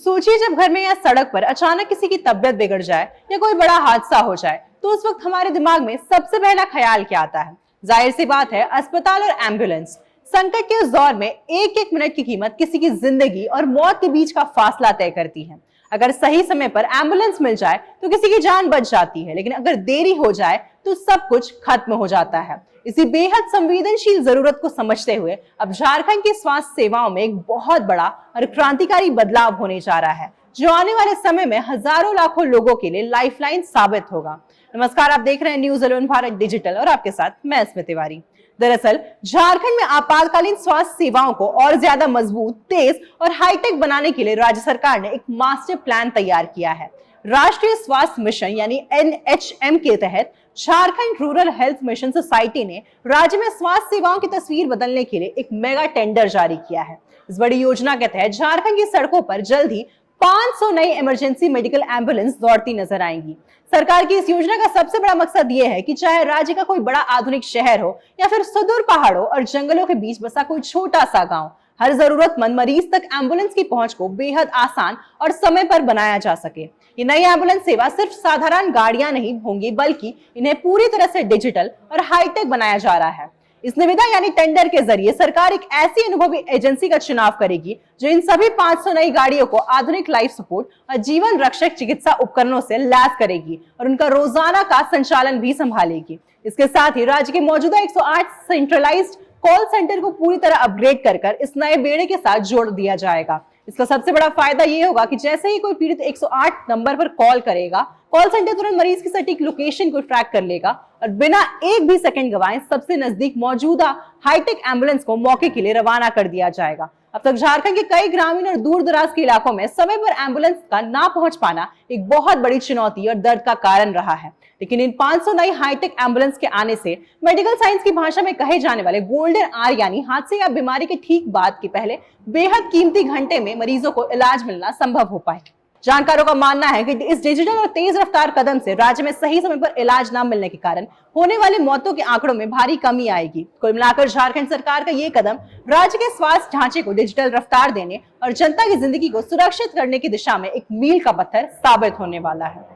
सोचिए जब घर में या सड़क पर अचानक किसी की तबीयत बिगड़ जाए या कोई बड़ा हादसा हो जाए तो उस वक्त हमारे दिमाग में सबसे पहला ख्याल क्या आता है। जाहिर सी बात है, अस्पताल और एम्बुलेंस। संकट के उस दौर में एक एक मिनट की कीमत किसी की जिंदगी और मौत के बीच का फासला तय करती है। अगर सही समय पर एम्बुलेंस मिल जाए तो किसी की जान बच जाती है, लेकिन अगर देरी हो जाए तो सब कुछ खत्म हो जाता है। इसी बेहद संवेदनशील जरूरत को समझते हुए अब झारखंड की स्वास्थ्य सेवाओं में एक बहुत बड़ा और क्रांतिकारी बदलाव होने जा रहा है, जो आने वाले समय में हजारों लाखों लोगों के लिए लाइफलाइन साबित होगा। नमस्कार, आप देख रहे हैं न्यूज 11 भारत डिजिटल और आपके साथ मैं स्मित तिवारी। दरअसल झारखंड में आपातकालीन स्वास्थ्य सेवाओं को और ज्यादा मजबूत, तेज और हाईटेक बनाने के लिए राज्य सरकार ने एक मास्टर प्लान तैयार किया है। राष्ट्रीय स्वास्थ्य मिशन यानी NHM के तहत Jharkhand rural health mission society ने राज्य में स्वास्थ्य सेवाओं की तस्वीर बदलने के लिए एक मेगा टेंडर जारी किया है। इस बड़ी योजना के तहत झारखंड की सड़कों पर जल्द ही 500 नई इमरजेंसी मेडिकल एम्बुलेंस दौड़ती नजर आएंगी। सरकार की इस योजना का सबसे बड़ा मकसद ये है कि चाहे राज्य का कोई बड़ा आधुनिक शहर हो या फिर सुदूर पहाड़ों और जंगलों के बीच बसा कोई छोटा सा गांव, हर जरूरतमंद मरीज तक एम्बुलेंस की पहुंच को बेहद आसान और समय पर बनाया जा सके। ये नई एम्बुलेंस सेवा सिर्फ साधारण गाड़ियां नहीं होंगी, बल्कि इन्हें पूरी तरह से डिजिटल और हाईटेक बनाया जा रहा है। इस निविदा यानी टेंडर के जरिए सरकार एक ऐसी अनुभवी एजेंसी का चुनाव करेगी जो इन सभी 500 नई गाड़ियों को आधुनिक लाइफ सपोर्ट और जीवन रक्षक चिकित्सा उपकरणों से लैस करेगी और उनका रोजाना का संचालन भी संभालेगी। इसके साथ ही राज्य के मौजूदा 108 सेंट्रलाइज्ड कॉल सेंटर को पूरी तरह अपग्रेड कर इस नए बेड़े के साथ जोड़ दिया जाएगा। इसका सबसे बड़ा फायदा ये होगा कि जैसे ही कोई पीड़ित 108 नंबर पर कॉल करेगा, कॉल सेंटर तुरंत मरीज की सटीक लोकेशन को ट्रैक कर लेगा और बिना एक भी सेकंड गवाए सबसे नजदीक मौजूदा हाईटेक एम्बुलेंस को मौके के लिए रवाना कर दिया जाएगा। अब तक झारखंड के कई ग्रामीण और दूर दराज के इलाकों में समय पर एम्बुलेंस का ना पहुंच पाना एक बहुत बड़ी चुनौती और दर्द का कारण रहा है, लेकिन इन 500 नई हाईटेक एम्बुलेंस के आने से मेडिकल साइंस की भाषा में कहे जाने वाले गोल्डन आवर यानी हादसे या बीमारी के ठीक बाद के पहले बेहद कीमती घंटे में मरीजों को इलाज मिलना संभव हो पाए। जानकारों का मानना है कि इस डिजिटल और तेज रफ्तार कदम से राज्य में सही समय पर इलाज न मिलने के कारण होने वाली मौतों के आंकड़ों में भारी कमी आएगी। कुल मिलाकर झारखंड सरकार का ये कदम राज्य के स्वास्थ्य ढांचे को डिजिटल रफ्तार देने और जनता की जिंदगी को सुरक्षित करने की दिशा में एक मील का पत्थर साबित होने वाला है।